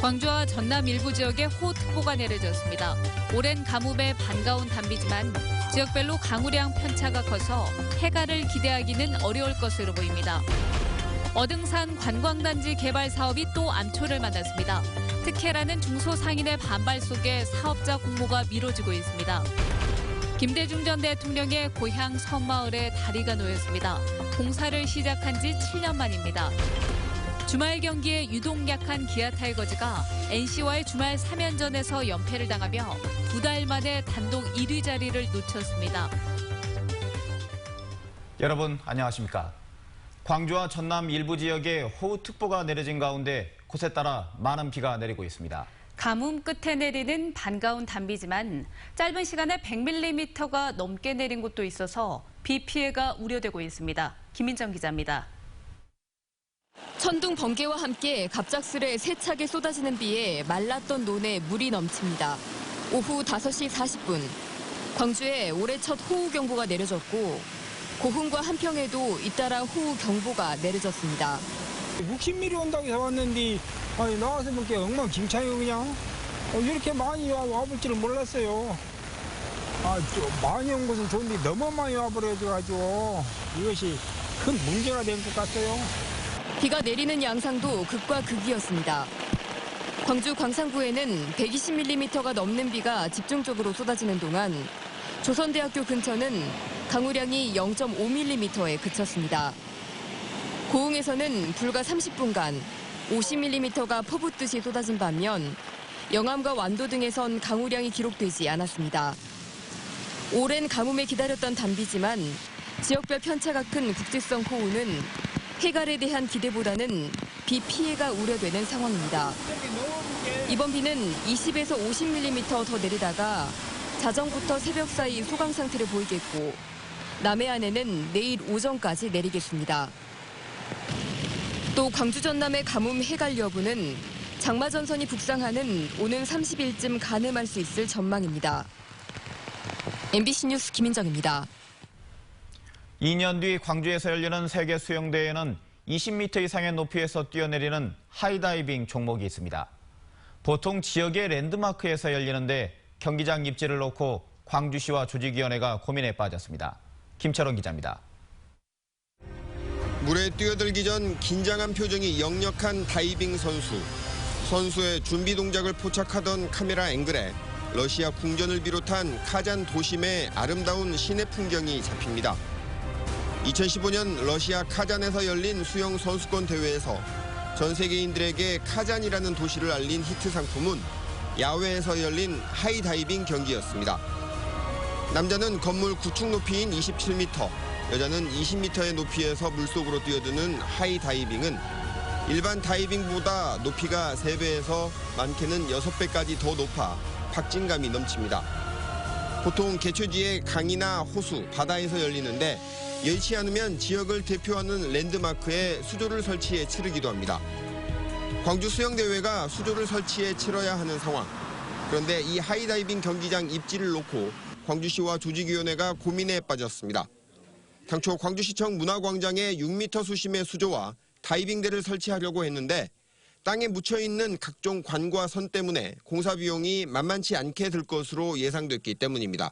광주와 전남 일부 지역에 호우특보가 내려졌습니다. 오랜 가뭄에 반가운 단비지만 지역별로 강우량 편차가 커서 해갈을 기대하기는 어려울 것으로 보입니다. 어등산 관광단지 개발 사업이 또 암초를 만났습니다. 특혜라는 중소상인의 반발 속에 사업자 공모가 미뤄지고 있습니다. 김대중 전 대통령의 고향 섬마을에 다리가 놓였습니다. 공사를 시작한 지 7년 만입니다. 주말 경기에 유독 약한 기아 타이거즈가 NC와의 주말 3연전에서 연패를 당하며 2달 만에 단독 1위 자리를 놓쳤습니다. 여러분 안녕하십니까? 광주와 전남 일부 지역에 호우특보가 내려진 가운데 곳에 따라 많은 비가 내리고 있습니다. 가뭄 끝에 내리는 반가운 단비지만 짧은 시간에 100mm가 넘게 내린 곳도 있어서 비 피해가 우려되고 있습니다. 김민정 기자입니다. 천둥 번개와 함께 갑작스레 세차게 쏟아지는 비에 말랐던 논에 물이 넘칩니다. 오후 5시 40분, 광주에 올해 첫 호우경보가 내려졌고 고흥과 한평에도 잇따라 호우경보가 내려졌습니다. 60mm 온다고 해서 왔는데 나와서 보니까 엉망진창이에요 그냥. 이렇게 많이 와볼 줄은 몰랐어요. 많이 온 것은 좋은데 너무 많이 와버려가지고 이것이 큰 문제가 된 것 같아요. 비가 내리는 양상도 극과 극이었습니다. 광주 광산구에는 120mm가 넘는 비가 집중적으로 쏟아지는 동안 조선대학교 근처는 강우량이 0.5mm에 그쳤습니다. 고흥에서는 불과 30분간 50mm가 퍼붓듯이 쏟아진 반면 영암과 완도 등에선 강우량이 기록되지 않았습니다. 오랜 가뭄에 기다렸던 단비지만 지역별 편차가 큰 국지성 호우는 해갈에 대한 기대보다는 비 피해가 우려되는 상황입니다. 이번 비는 20에서 50mm 더 내리다가 자정부터 새벽 사이 소강 상태를 보이겠고 남해안에는 내일 오전까지 내리겠습니다. 또 광주 전남의 가뭄 해갈 여부는 장마 전선이 북상하는 오는 30일쯤 가늠할 수 있을 전망입니다. MBC 뉴스 김민정입니다. 2년 뒤 광주에서 열리는 세계 수영대회에는 20m 이상의 높이에서 뛰어내리는 하이다이빙 종목이 있습니다. 보통 지역의 랜드마크에서 열리는데 경기장 입지를 놓고 광주시와 조직위원회가 고민에 빠졌습니다. 김철원 기자입니다. 물에 뛰어들기 전 긴장한 표정이 역력한 다이빙 선수. 선수의 준비 동작을 포착하던 카메라 앵글에 러시아 궁전을 비롯한 카잔 도심의 아름다운 시내 풍경이 잡힙니다. 2015년 러시아 카잔에서 열린 수영 선수권 대회에서 전 세계인들에게 카잔이라는 도시를 알린 히트 상품은 야외에서 열린 하이다이빙 경기였습니다. 남자는 건물 9층 높이인 27m, 여자는 20m의 높이에서 물속으로 뛰어드는 하이다이빙은 일반 다이빙보다 높이가 3배에서 많게는 6배까지 더 높아 박진감이 넘칩니다. 보통 개최지의 강이나 호수, 바다에서 열리는데 여의치 않으면 지역을 대표하는 랜드마크에 수조를 설치해 치르기도 합니다. 광주 수영대회가 수조를 설치해 치러야 하는 상황. 그런데 이 하이다이빙 경기장 입지를 놓고 광주시와 조직위원회가 고민에 빠졌습니다. 당초 광주시청 문화광장에 6m 수심의 수조와 다이빙대를 설치하려고 했는데 땅에 묻혀있는 각종 관과 선 때문에 공사 비용이 만만치 않게 들 것으로 예상됐기 때문입니다.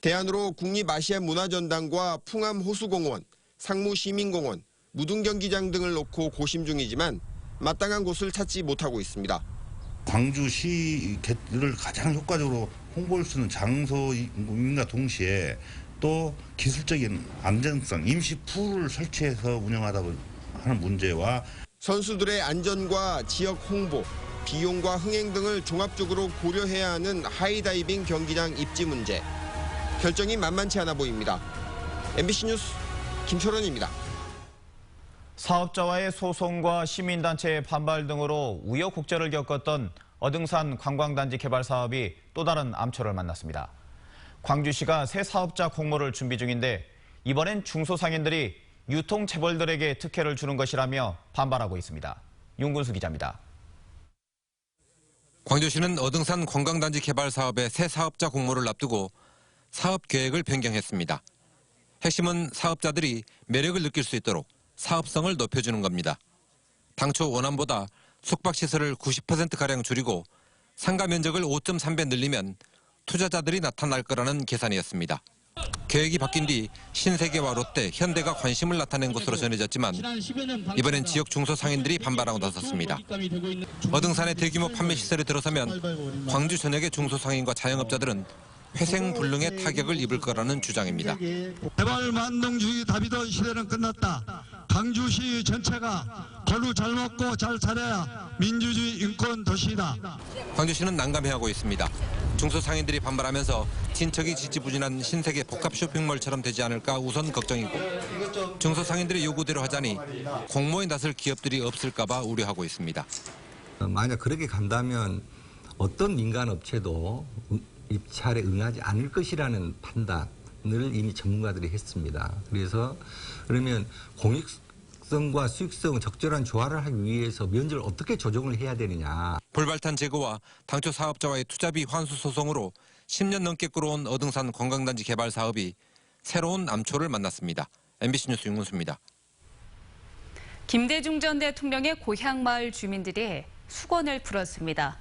대안으로 국립아시아문화전당과 풍암호수공원, 상무시민공원, 무등경기장 등을 놓고 고심 중이지만 마땅한 곳을 찾지 못하고 있습니다. 광주시를 가장 효과적으로 홍보할 수 있는 장소임과 동시에 또 기술적인 안정성, 임시 풀을 설치해서 운영하다 하는 문제와 선수들의 안전과 지역 홍보, 비용과 흥행 등을 종합적으로 고려해야 하는 하이다이빙 경기장 입지 문제. 결정이 만만치 않아 보입니다. MBC 뉴스 김철원입니다. 사업자와의 소송과 시민단체의 반발 등으로 우여곡절을 겪었던 어등산 관광단지 개발 사업이 또 다른 암초를 만났습니다. 광주시가 새 사업자 공모를 준비 중인데 이번엔 중소상인들이 유통체벌들에게 특혜를 주는 것이라며 반발하고 있습니다. 윤군수 기자입니다. 광주시는 어등산 관광단지 개발 사업의 새 사업자 공모를 앞두고 사업 계획을 변경했습니다. 핵심은 사업자들이 매력을 느낄 수 있도록 사업성을 높여주는 겁니다. 당초 원안보다 숙박시설을 90%가량 줄이고 상가 면적을 5.3배 늘리면 투자자들이 나타날 거라는 계산이었습니다. 계획이 바뀐 뒤 신세계와 롯데, 현대가 관심을 나타낸 것으로 전해졌지만 이번엔 지역 중소상인들이 반발하고 나섰습니다. 어등산의 대규모 판매시설에 들어서면 광주 전역의 중소상인과 자영업자들은 회생불능의 타격을 입을 거라는 주장입니다. 개발 만능주의 다비던 시대는 끝났다. 광주시 전체가 걸로 잘 먹고 잘 살아야 민주주의 인권 도시다. 광주시는 난감해하고 있습니다. 중소상인들이 반발하면서 진척이 지지부진한 신세계 복합 쇼핑몰처럼 되지 않을까 우선 걱정이고 중소상인들의 요구대로 하자니 공모에 나설 기업들이 없을까 봐 우려하고 있습니다. 만약 그렇게 간다면 어떤 민간 업체도 입찰에 응하지 않을 것이라는 판단을 이미 전문가들이 했습니다. 그러면 공익성과 수익성 적절한 조화를 하기 위해서 면적을 어떻게 조정을 해야 되느냐. 볼발탄 제거와 당초 사업자와의 투자비 환수 소송으로 10년 넘게 끌어온 어등산 관광단지 개발 사업이 새로운 암초를 만났습니다. MBC 뉴스 윤문수입니다. 김대중 전 대통령의 고향 마을 주민들이 수건을 풀었습니다.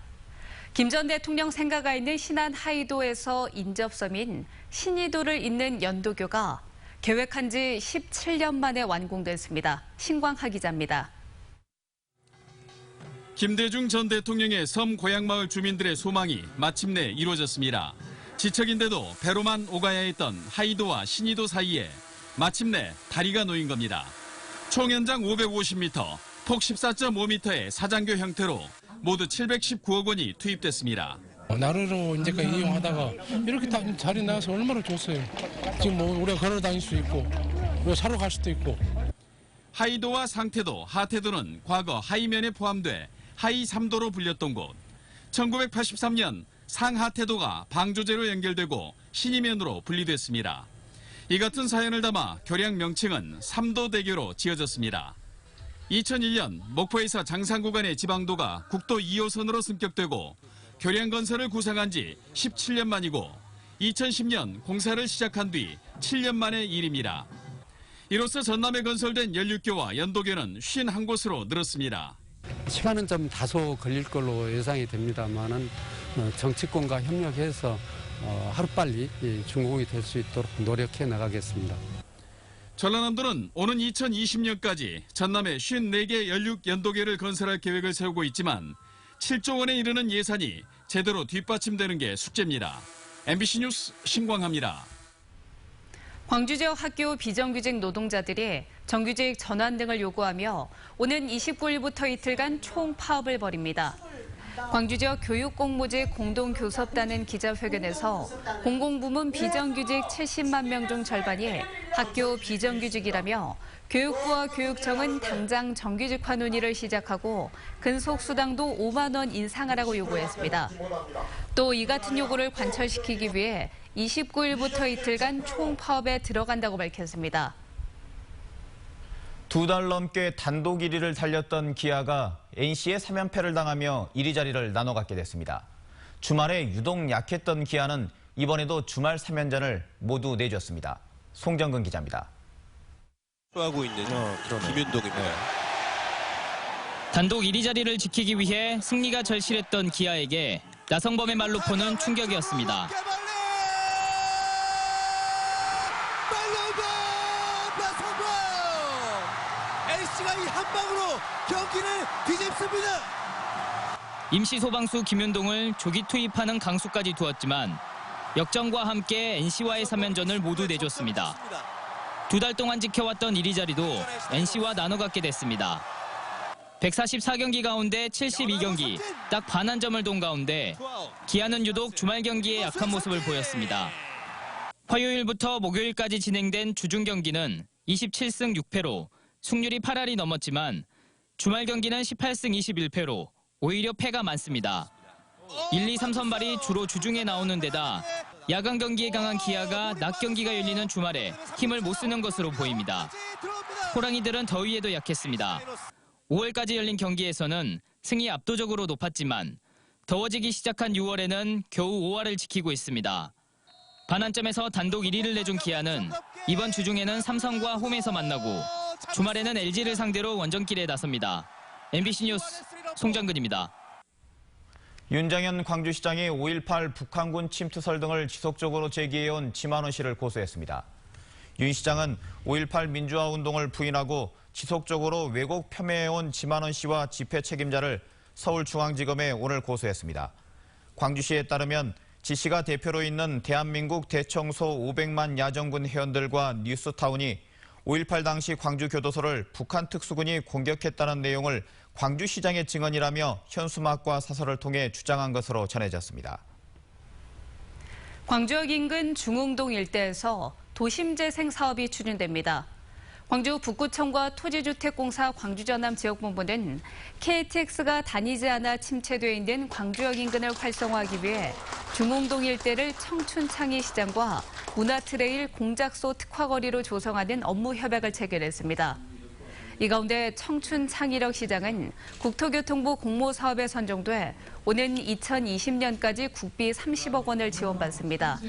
김 전 대통령 생가가 있는 신안 하이도에서 인접섬인 신이도를 잇는 연도교가 계획한 지 17년 만에 완공됐습니다. 신광하 기자입니다. 김대중 전 대통령의 섬 고향마을 주민들의 소망이 마침내 이루어졌습니다. 지척인데도 배로만 오가야 했던 하이도와 신이도 사이에 마침내 다리가 놓인 겁니다. 총 연장 550m, 폭 14.5m의 사장교 형태로 모두 719억 원이 투입됐습니다. 나루로 이제까지 이용하다가 이렇게 딱 자리 나와서 얼마나 좋았어요. 지금 우리가 걸어 다닐 수 있고 사러 갈 수도 있고. 하이도와 상태도, 하태도는 과거 하이면에 포함돼 하이 3도로 불렸던 곳. 1983년 상하태도가 방조제로 연결되고 신이면으로 분리됐습니다. 이 같은 사연을 담아 교량 명칭은 3도대교로 지어졌습니다. 2001년 목포에서 장상 구간의 지방도가 국도 2호선으로 승격되고 교량 건설을 구상한 지 17년 만이고 2010년 공사를 시작한 뒤 7년 만의 일입니다. 이로써 전남에 건설된 연륙교와 연도교는 51곳으로 늘었습니다. 시간은 좀 다소 걸릴 걸로 예상이 됩니다만은 정치권과 협력해서 하루빨리 준공이 될 수 있도록 노력해 나가겠습니다. 전라남도는 오는 2020년까지 전남에 54개 연륙 연도교를 건설할 계획을 세우고 있지만 7조 원에 이르는 예산이 제대로 뒷받침되는 게 숙제입니다. MBC 뉴스 신광하입니다. 광주 지역 학교 비정규직 노동자들이 정규직 전환 등을 요구하며 오는 29일부터 이틀간 총파업을 벌입니다. 광주 지역 교육공모직 공동교섭단은 기자회견에서 공공부문 비정규직 70만 명 중 절반이 학교 비정규직이라며 교육부와 교육청은 당장 정규직화 논의를 시작하고 근속수당도 5만 원 인상하라고 요구했습니다. 또 이 같은 요구를 관철시키기 위해 29일부터 이틀간 총파업에 들어간다고 밝혔습니다. 2달 넘게 단독 1위를 달렸던 기아가 NC에 3연패를 당하며 1위 자리를 나눠 갖게 됐습니다. 주말에 유독 약했던 기아는 이번에도 주말 3연전을 모두 내줬습니다. 송정근 기자입니다. 하고 있는 김윤동입니다. 단독 1위 자리를 지키기 위해 승리가 절실했던 기아에게 나성범의 말루포는 충격이었습니다. NC가 이 한 방으로 경기를 뒤집습니다. 임시 소방수 김윤동을 조기 투입하는 강수까지 두었지만 역전과 함께 NC와의 3연전을 모두 내줬습니다. 2달 동안 지켜왔던 1위 자리도 NC와 나눠 갖게 됐습니다. 144경기 가운데 72경기, 딱 반 한 점을 돈 가운데 기아는 유독 주말 경기에 약한 모습을 보였습니다. 화요일부터 목요일까지 진행된 주중 경기는 27승 6패로 승률이 8할이 넘었지만 주말 경기는 18승 21패로 오히려 패가 많습니다. 1, 2, 3선발이 주로 주중에 나오는 데다 야간 경기에 강한 기아가 낮 경기가 열리는 주말에 힘을 못 쓰는 것으로 보입니다. 호랑이들은 더위에도 약했습니다. 5월까지 열린 경기에서는 승이 압도적으로 높았지만 더워지기 시작한 6월에는 겨우 5할을 지키고 있습니다. 반환점에서 단독 1위를 내준 기아는 이번 주중에는 삼성과 홈에서 만나고 주말에는 LG를 상대로 원정길에 나섭니다. MBC 뉴스 송장근입니다. 윤장현 광주시장이 5.18 북한군 침투설 등을 지속적으로 제기해온 지만원 씨를 고소했습니다. 윤 시장은 5.18 민주화운동을 부인하고 지속적으로 왜곡 폄훼해온 지만원 씨와 집회 책임자를 서울중앙지검에 오늘 고소했습니다. 광주시에 따르면 지 씨가 대표로 있는 대한민국 대청소 500만 야전군 회원들과 뉴스타운이 5.18 당시 광주교도소를 북한 특수군이 공격했다는 내용을 광주시장의 증언이라며 현수막과 사설을 통해 주장한 것으로 전해졌습니다. 광주역 인근 중흥동 일대에서 도심재생 사업이 추진됩니다. 광주 북구청과 토지주택공사 광주전남 지역본부는 KTX가 다니지 않아 침체되어 있는 광주역 인근을 활성화하기 위해 중흥동 일대를 청춘창의 시장과 문화트레일 공작소 특화거리로 조성하는 업무 협약을 체결했습니다. 이 가운데 청춘창의력 시장은 국토교통부 공모사업에 선정돼 오는 2020년까지 국비 30억 원을 지원받습니다.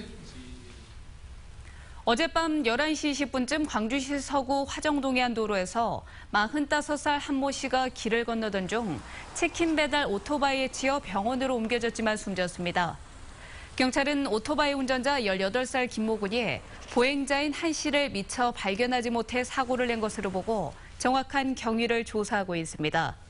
어젯밤 11시 20분쯤 광주시 서구 화정동의 한 도로에서 45살 한 모 씨가 길을 건너던 중 치킨 배달 오토바이에 치여 병원으로 옮겨졌지만 숨졌습니다. 경찰은 오토바이 운전자 18살 김모 군이 보행자인 한 씨를 미처 발견하지 못해 사고를 낸 것으로 보고 정확한 경위를 조사하고 있습니다.